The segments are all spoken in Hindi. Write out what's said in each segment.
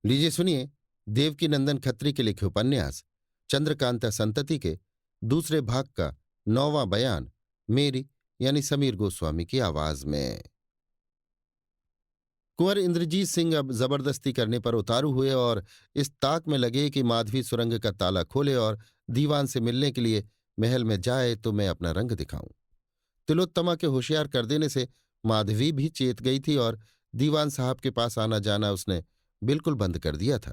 लीजिए सुनिए, देवकीनंदन खत्री के लिखे उपन्यास चंद्रकांता संतति के दूसरे भाग का 9वां बयान मेरी यानी समीर गोस्वामी की आवाज में। कुंवर इंद्रजीत सिंह अब जबरदस्ती करने पर उतारू हुए और इस ताक में लगे कि माधवी सुरंग का ताला खोले और दीवान से मिलने के लिए महल में जाए तो मैं अपना रंग दिखाऊं। तिलोत्तमा के होशियार कर देने से माधवी भी चेत गई थी और दीवान साहब के पास आना जाना उसने बिल्कुल बंद कर दिया था।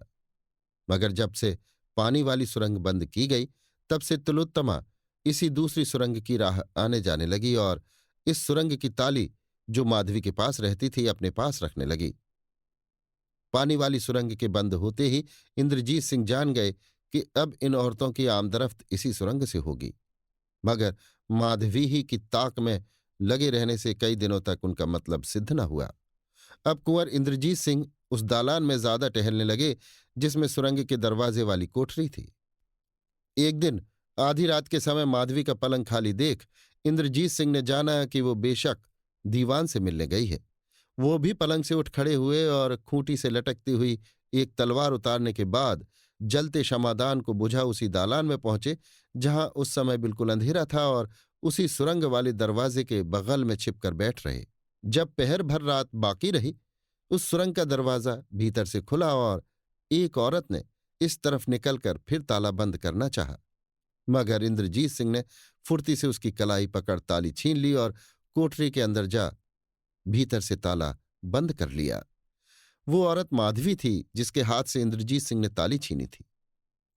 मगर जब से पानी वाली सुरंग बंद की गई, तब से तिलोत्तमा इसी दूसरी सुरंग की राह आने जाने लगी और इस सुरंग की ताली जो माधवी के पास रहती थी अपने पास रखने लगी। पानी वाली सुरंग के बंद होते ही इंद्रजीत सिंह जान गए कि अब इन औरतों की आमदरफ्त इसी सुरंग से होगी। मगर माधवी ही की ताक में लगे रहने से कई दिनों तक उनका मतलब सिद्ध न हुआ। अब कुंवर इंद्रजीत सिंह उस दालान में ज्यादा टहलने लगे जिसमें सुरंग के दरवाजे वाली कोठरी थी। एक दिन आधी रात के समय माधवी का पलंग खाली देख इंद्रजीत सिंह ने जाना कि वो बेशक दीवान से मिलने गई है। वो भी पलंग से उठ खड़े हुए और खूंटी से लटकती हुई एक तलवार उतारने के बाद जलते क्षमादान को बुझा उसी दालान में पहुंचे जहां उस समय बिल्कुल अंधेरा था, और उसी सुरंग वाले दरवाजे के बगल में छिपकर बैठ रहे। जब पहर भर रात बाकी रही, उस सुरंग का दरवाजा भीतर से खुला और एक औरत ने इस तरफ निकलकर फिर ताला बंद करना चाहा। मगर इंद्रजीत सिंह ने फुर्ती से उसकी कलाई पकड़ ताली छीन ली और कोठरी के अंदर जा भीतर से ताला बंद कर लिया। वो औरत माधवी थी जिसके हाथ से इंद्रजीत सिंह ने ताली छीनी थी।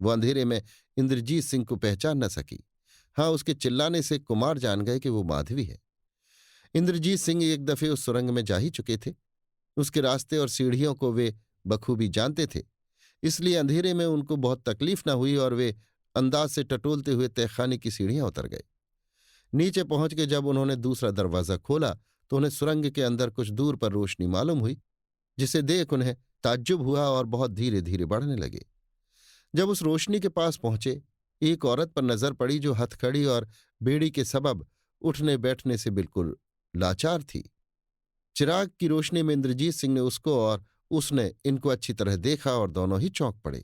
वो अंधेरे में इंद्रजीत सिंह को पहचान न सकी। हाँ, उसके चिल्लाने से कुमार जान गए कि वो माधवी है। इंद्रजीत सिंह एक दफे उस सुरंग में जा ही चुके थे। उसके रास्ते और सीढ़ियों को वे बखूबी जानते थे, इसलिए अंधेरे में उनको बहुत तकलीफ न हुई और वे अंदाज से टटोलते हुए तहखाने की सीढ़ियां उतर गए। नीचे पहुंच के जब उन्होंने दूसरा दरवाजा खोला तो उन्हें सुरंग के अंदर कुछ दूर पर रोशनी मालूम हुई, जिसे देख उन्हें ताज्जुब हुआ और बहुत धीरे धीरे बढ़ने लगे। जब उस रोशनी के पास पहुंचे, एक औरत पर नजर पड़ी जो हथकड़ी और बेड़ी के सबब उठने बैठने से बिल्कुल लाचार थी। चिराग की रोशनी में इंद्रजीत सिंह ने उसको और उसने इनको अच्छी तरह देखा और दोनों ही चौंक पड़े।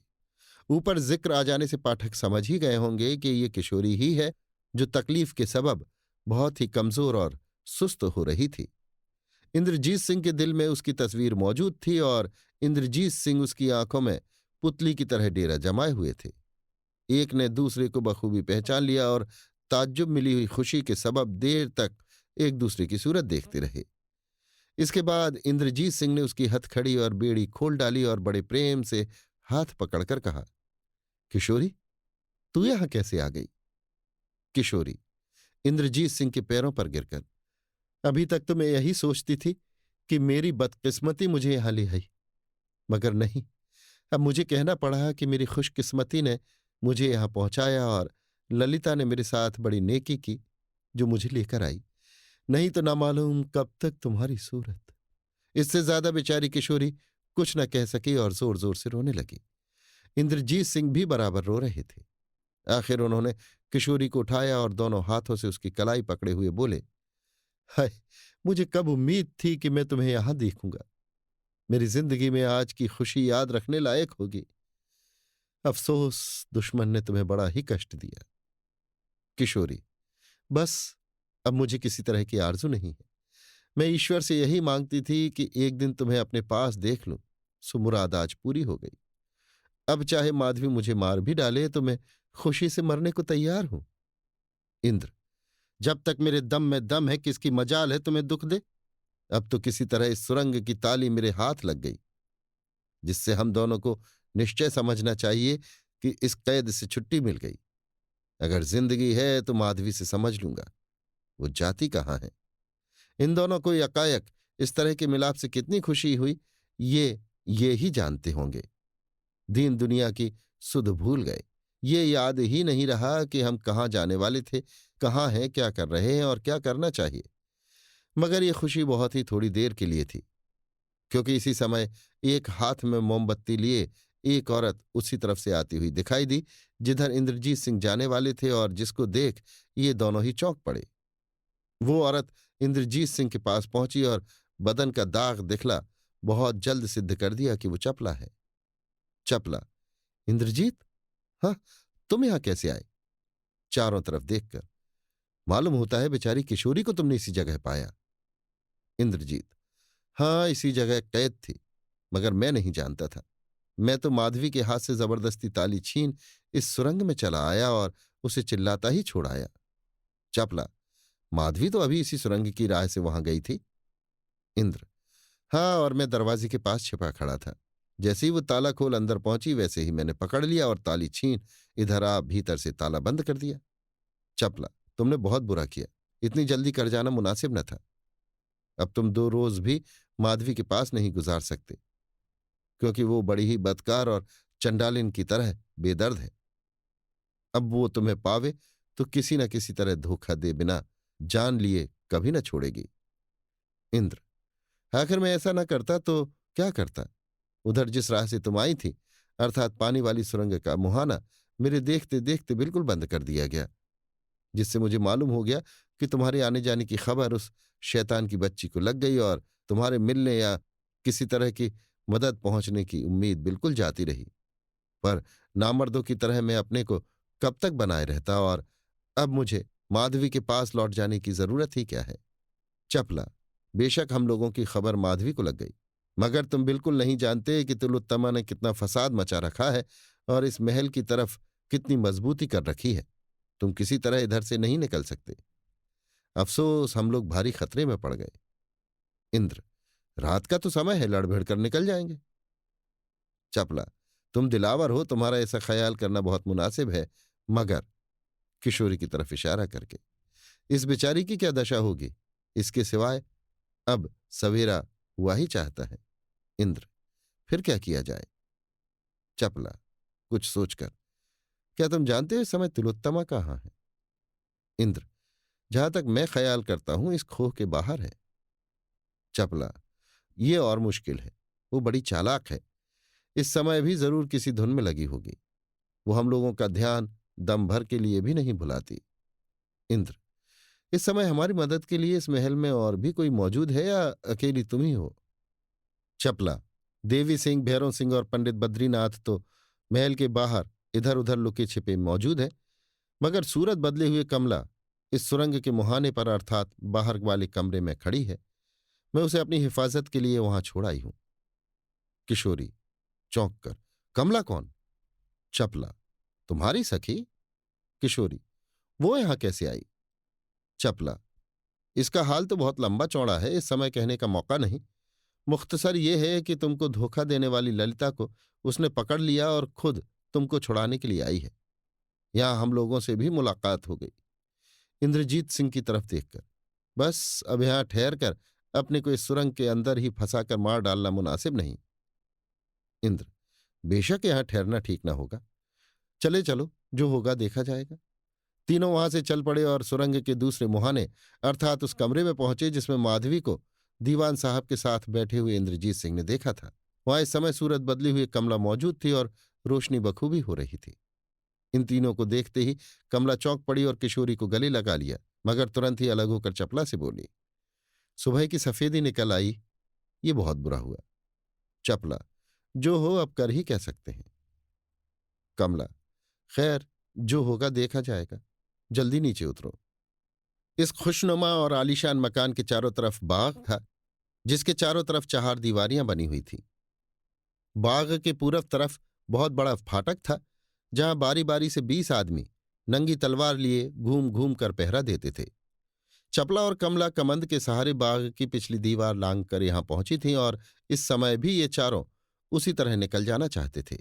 ऊपर जिक्र आ जाने से पाठक समझ ही गए होंगे कि ये किशोरी ही है जो तकलीफ के सबब बहुत ही कमजोर और सुस्त हो रही थी। इंद्रजीत सिंह के दिल में उसकी तस्वीर मौजूद थी और इंद्रजीत सिंह उसकी आंखों में पुतली की तरह डेरा जमाए हुए थे। एक ने दूसरे को बखूबी पहचान लिया और ताज्जुब मिली हुई खुशी के सबब देर तक एक दूसरे की सूरत देखते रहे। इसके बाद इंद्रजीत सिंह ने उसकी हथकड़ी और बेड़ी खोल डाली और बड़े प्रेम से हाथ पकड़कर कहा, किशोरी, तू यहां कैसे आ गई? किशोरी इंद्रजीत सिंह के पैरों पर गिरकर, अभी तक तो मैं यही सोचती थी कि मेरी बदकिस्मती मुझे यहां ले आई, मगर नहीं, अब मुझे कहना पड़ा कि मेरी खुशकिस्मती ने मुझे यहां पहुंचाया और ललिता ने मेरे साथ बड़ी नेकी की जो मुझे लेकर आई, नहीं तो ना मालूम कब तक तुम्हारी सूरत। इससे ज्यादा बेचारी किशोरी कुछ न कह सकी और जोर जोर से रोने लगी। इंद्रजीत सिंह भी बराबर रो रहे थे। आखिर उन्होंने किशोरी को उठाया और दोनों हाथों से उसकी कलाई पकड़े हुए बोले, हाय, मुझे कब उम्मीद थी कि मैं तुम्हें यहां देखूंगा। मेरी जिंदगी में आज की खुशी याद रखने लायक होगी। अफसोस, दुश्मन ने तुम्हें बड़ा ही कष्ट दिया। किशोरी, बस अब मुझे किसी तरह की आरजू नहीं है। मैं ईश्वर से यही मांगती थी कि एक दिन तुम्हें अपने पास देख लूं। सो मुराद आज पूरी हो गई। अब चाहे माधवी मुझे मार भी डाले तो मैं खुशी से मरने को तैयार हूं। इंद्र, जब तक मेरे दम में दम है किसकी मजाल है तुम्हें दुख दे। अब तो किसी तरह इस सुरंग की ताली मेरे हाथ लग गई, जिससे हम दोनों को निश्चय समझना चाहिए कि इस कैद से छुट्टी मिल गई। अगर जिंदगी है तो माधवी से समझ लूंगा वो जाति कहाँ है। इन दोनों को यकायक इस तरह के मिलाप से कितनी खुशी हुई, ये ही जानते होंगे। दीन दुनिया की सुध भूल गए। ये याद ही नहीं रहा कि हम कहाँ जाने वाले थे, कहाँ हैं, क्या कर रहे हैं और क्या करना चाहिए। मगर ये खुशी बहुत ही थोड़ी देर के लिए थी, क्योंकि इसी समय एक हाथ में मोमबत्ती लिए एक औरत उसी तरफ से आती हुई दिखाई दी जिधर इंद्रजीत सिंह जाने वाले थे, और जिसको देख ये दोनों ही चौंक पड़े। वो औरत इंद्रजीत सिंह के पास पहुंची और बदन का दाग दिखला बहुत जल्द सिद्ध कर दिया कि वो चपला है। चपला। इंद्रजीत? हाँ, तुम यहां कैसे आए? चारों तरफ देखकर। मालूम होता है बेचारी किशोरी को तुमने इसी जगह पाया। इंद्रजीत। हाँ, इसी जगह कैद थी, मगर मैं नहीं जानता था। मैं तो माधवी के हाथ से जबरदस्ती ताली छीन इस सुरंग में चला आया और उसे चिल्लाता ही छोड़ आया। चपला। माधवी तो अभी इसी सुरंग की राह से वहां गई थी। इंद्र। हाँ, और मैं दरवाजे के पास छिपा खड़ा था। जैसे ही वो ताला खोल अंदर पहुंची वैसे ही मैंने पकड़ लिया और ताली छीन इधर आ भीतर से ताला बंद कर दिया। चपला। तुमने बहुत बुरा किया, इतनी जल्दी कर जाना मुनासिब न था। अब तुम 2 रोज भी माधवी के पास नहीं गुजार सकते, क्योंकि वो बड़ी ही बदकार और चंडालिन की तरह बेदर्द है। अब वो तुम्हें पावे तो किसी न किसी तरह धोखा दे बिना जान लिए कभी न छोड़ेगी। इंद्र। आखिर मैं ऐसा न करता तो क्या करता? उधर जिस राह से तुम आई थी, अर्थात पानी वाली सुरंग का मुहाना, मेरे देखते देखते बिल्कुल बंद कर दिया गया, जिससे मुझे मालूम हो गया कि तुम्हारे आने जाने की खबर उस शैतान की बच्ची को लग गई और तुम्हारे मिलने या किसी तरह की मदद पहुंचने की उम्मीद बिल्कुल जाती रही। पर नामर्दों की तरह मैं अपने को कब तक बनाए रहता, और अब मुझे माधवी के पास लौट जाने की जरूरत ही क्या है? चपला। बेशक हम लोगों की खबर माधवी को लग गई, मगर तुम बिल्कुल नहीं जानते कि तिलोत्तमा ने कितना फसाद मचा रखा है और इस महल की तरफ कितनी मजबूती कर रखी है। तुम किसी तरह इधर से नहीं निकल सकते। अफसोस, हम लोग भारी खतरे में पड़ गए। इंद्र। रात का तो समय है, लड़भिड़ कर निकल जाएंगे। चपला। तुम दिलावर हो, तुम्हारा ऐसा ख्याल करना बहुत मुनासिब है, मगर किशोरी की तरफ इशारा करके इस बेचारी की क्या दशा होगी? इसके सिवाय अब सवेरा हुआ ही चाहता है। इंद्र। फिर क्या किया जाए? चपला कुछ सोचकर। क्या तुम जानते हो इस समय तिलोत्तमा कहाँ है? इंद्र। जहां तक मैं ख्याल करता हूं इस खोह के बाहर है। चपला। ये और मुश्किल है, वो बड़ी चालाक है, इस समय भी जरूर किसी धुन में लगी होगी। वो हम लोगों का ध्यान दम भर के लिए भी नहीं भुलाती। इंद्र। इस समय हमारी मदद के लिए इस महल में और भी कोई मौजूद है या अकेली तुम ही हो? चपला। देवी सिंह, भैरव सिंह और पंडित बद्रीनाथ तो महल के बाहर इधर उधर लुके छिपे मौजूद हैं, मगर सूरत बदले हुए कमला इस सुरंग के मुहाने पर अर्थात बाहर वाले कमरे में खड़ी है। मैं उसे अपनी हिफाजत के लिए वहां छोड़ आई हूं। किशोरी चौंक कर। कमला कौन? चपला। तुम्हारी सखी। किशोरी। वो यहां कैसे आई? चपला। इसका हाल तो बहुत लंबा चौड़ा है, इस समय कहने का मौका नहीं। मुख्तसर ये है कि तुमको धोखा देने वाली ललिता को उसने पकड़ लिया और खुद तुमको छुड़ाने के लिए आई है। यहां हम लोगों से भी मुलाकात हो गई। इंद्रजीत सिंह की तरफ देखकर। बस अब यहां ठहर कर अपने को इस सुरंग के अंदर ही फंसाकर मार डालना मुनासिब नहीं। इंद्र। बेशक यहां ठहरना ठीक ना होगा। चले चलो, जो होगा देखा जाएगा। तीनों वहां से चल पड़े और सुरंग के दूसरे मुहाने अर्थात उस कमरे में पहुंचे जिसमें माधवी को दीवान साहब के साथ बैठे हुए इंद्रजीत सिंह ने देखा था। वहां इस समय सूरत बदली हुई कमला मौजूद थी और रोशनी बखूबी हो रही थी। इन तीनों को देखते ही कमला चौंक पड़ी और किशोरी को गले लगा लिया, मगर तुरंत ही अलग होकर चपला से बोली। सुबह की सफेदी निकल आई, ये बहुत बुरा हुआ। चपला। जो हो अब कर ही कह सकते हैं। कमला। खैर, जो होगा देखा जाएगा, जल्दी नीचे उतरो। इस खुशनुमा और आलीशान मकान के चारों तरफ बाग था, जिसके चारों तरफ 4 दीवारियां बनी हुई थीं। बाग के पूरब तरफ बहुत बड़ा फाटक था, जहां बारी बारी से 20 आदमी नंगी तलवार लिए घूम घूम कर पहरा देते थे। चपला और कमला कमंद के सहारे बाग की पिछली दीवार लांघ कर यहां पहुंची थीं और इस समय भी ये चारों उसी तरह निकल जाना चाहते थे।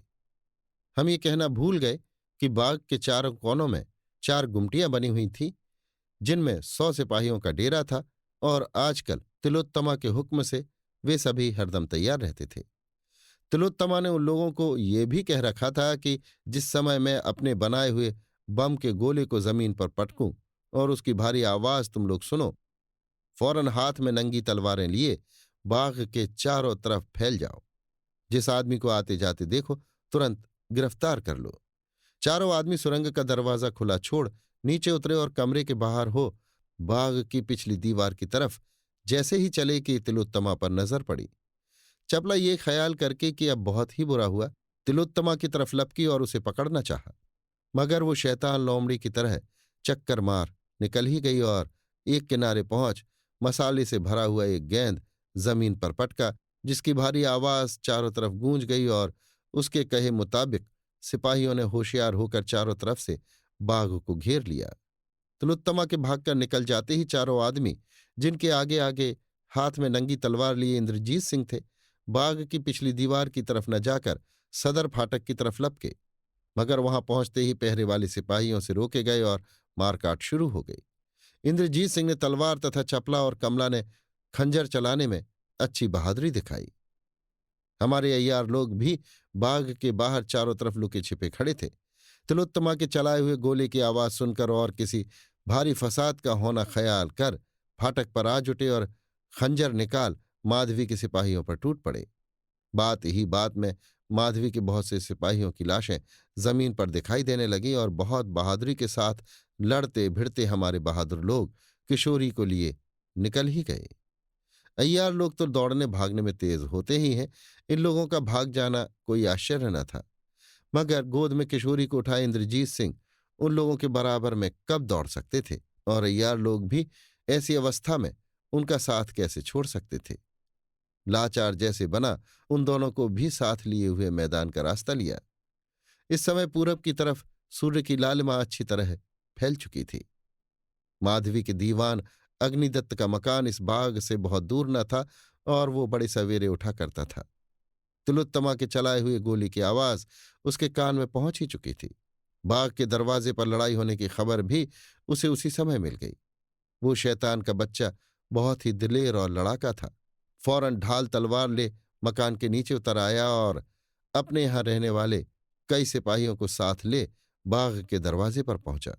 हम ये कहना भूल गए कि बाग के चारों कोनों में 4 गुमटियां बनी हुई थीं, जिनमें 100 सिपाहियों का डेरा था, और आजकल तिलोत्तमा के हुक्म से वे सभी हरदम तैयार रहते थे। तिलोत्तमा ने उन लोगों को ये भी कह रखा था कि जिस समय मैं अपने बनाए हुए बम के गोले को जमीन पर पटकूं और उसकी भारी आवाज तुम लोग सुनो, फौरन हाथ में नंगी तलवारें लिए बाग के चारों तरफ फैल जाओ। जिस आदमी को आते जाते देखो तुरंत गिरफ्तार कर लो। चारों आदमी सुरंग का दरवाजा खुला छोड़ नीचे उतरे और कमरे के बाहर हो बाग की पिछली दीवार की तरफ जैसे ही चले कि तिलोत्तमा पर नजर पड़ी। चपला ये ख्याल करके कि अब बहुत ही बुरा हुआ, तिलोत्तमा की तरफ लपकी और उसे पकड़ना चाहा, मगर वो शैतान लोमड़ी की तरह चक्कर मार निकल ही गई और एक किनारे पहुंच मसाले से भरा हुआ एक गेंद जमीन पर पटका, जिसकी भारी आवाज चारों तरफ गूंज गई और उसके कहे मुताबिक सिपाहियों ने होशियार होकर चारों तरफ से बाघ को घेर लिया। तिलोत्तमा के भागकर निकल जाते ही चारों आदमी, जिनके आगे आगे हाथ में नंगी तलवार लिए इंद्रजीत सिंह थे, बाग की पिछली दीवार की तरफ न जाकर सदर फाटक की तरफ लपके, मगर वहां पहुंचते ही पहरे वाले सिपाहियों से रोके गए और मारकाट शुरू हो गई। इंद्रजीत सिंह ने तलवार तथा चपला और कमला ने खंजर चलाने में अच्छी बहादुरी दिखाई। हमारे अय्यार लोग भी बाग के बाहर चारों तरफ लुके छिपे खड़े थे। तिलोत्तमा के चलाए हुए गोले की आवाज सुनकर और किसी भारी फसाद का होना ख्याल कर फाटक पर आ जुटे और खंजर निकाल माधवी के सिपाहियों पर टूट पड़े। बात ही बात में माधवी के बहुत से सिपाहियों की लाशें जमीन पर दिखाई देने लगीं और बहुत बहादुरी के साथ लड़ते भिड़ते हमारे बहादुर लोग किशोरी को लिए निकल ही गए। अय्यार लोग तो दौड़ने भागने में तेज होते ही हैं, इन लोगों का भाग जाना कोई आश्चर्य न था, मगर गोद में किशोरी को उठाए इंद्रजीत सिंह उन लोगों के बराबर में कब दौड़ सकते थे, और अय्यार लोग भी ऐसी अवस्था में उनका साथ कैसे छोड़ सकते थे। लाचार जैसे बना उन दोनों को भी साथ लिए हुए मैदान का रास्ता लिया। इस समय पूरब की तरफ सूर्य की लालिमा अच्छी तरह फैल चुकी थी। माधवी के दीवान अग्निदत्त का मकान इस बाग से बहुत दूर न था और वो बड़े सवेरे उठा करता था। तिलोत्तमा के चलाए हुए गोली की आवाज उसके कान में पहुंच ही चुकी थी। बाग के दरवाजे पर लड़ाई होने की खबर भी उसे उसी समय मिल गई। वो शैतान का बच्चा बहुत ही दिलेर और लड़ाका था। फौरन ढाल तलवार ले मकान के नीचे उतर आया और अपने यहां रहने वाले कई सिपाहियों को साथ ले बाग के दरवाजे पर पहुंचा।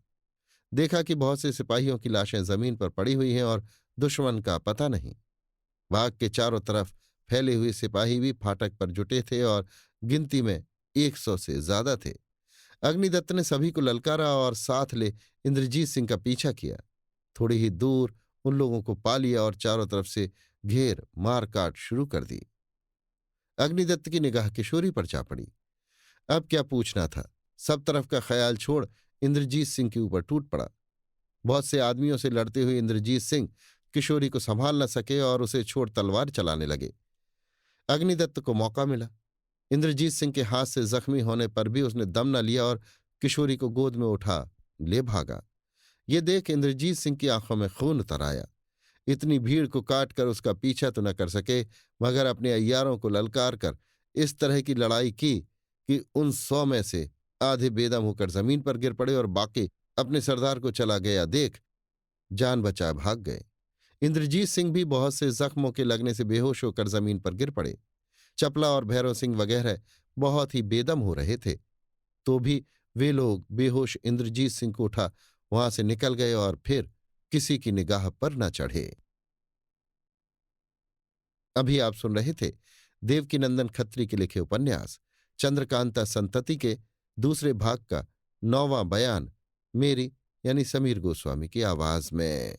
देखा कि बहुत से सिपाहियों की लाशें जमीन पर पड़ी हुई हैं और दुश्मन का पता नहीं। बाग के चारों तरफ फैले हुए सिपाही भी फाटक पर जुटे थे और गिनती में 100 से ज्यादा थे। अग्निदत्त ने सभी को ललकारा और साथ ले इंद्रजीत सिंह का पीछा किया। थोड़ी ही दूर उन लोगों को पा लिया और चारों तरफ से घेर मारकाट शुरू कर दी। अग्निदत्त की निगाह किशोरी पर जा पड़ी। अब क्या पूछना था, सब तरफ का ख्याल छोड़ इंद्रजीत सिंह के ऊपर टूट पड़ा। बहुत से आदमियों से लड़ते हुए इंद्रजीत सिंह किशोरी को संभाल न सके और उसे छोड़ तलवार चलाने लगे। अग्निदत्त को मौका मिला। इंद्रजीत सिंह के हाथ से जख्मी होने पर भी उसने दम न लिया और किशोरी को गोद में उठा ले भागा। ये देख इंद्रजीत सिंह की आंखों में खून उतर आया। इतनी भीड़ को काट कर उसका पीछा तो न कर सके, मगर अपने अय्यारों को ललकार कर इस तरह की लड़ाई की कि उन 100 में से आधे बेदम होकर जमीन पर गिर पड़े और बाकी अपने सरदार को चला गया देख जान बचा भाग गए। इंद्रजीत सिंह भी बहुत से जख्मों के लगने से बेहोश होकर जमीन पर गिर पड़े। चपला और भैरव सिंह वगैरह बहुत ही बेदम हो रहे थे, तो भी वे लोग बेहोश इंद्रजीत सिंह को उठा वहां से निकल गए और फिर किसी की निगाह पर न चढ़े। अभी आप सुन रहे थे देवकीनंदन खत्री के लिखे उपन्यास चंद्रकांता संतति के दूसरे भाग का 9वां बयान, मेरी यानी समीर गोस्वामी की आवाज में।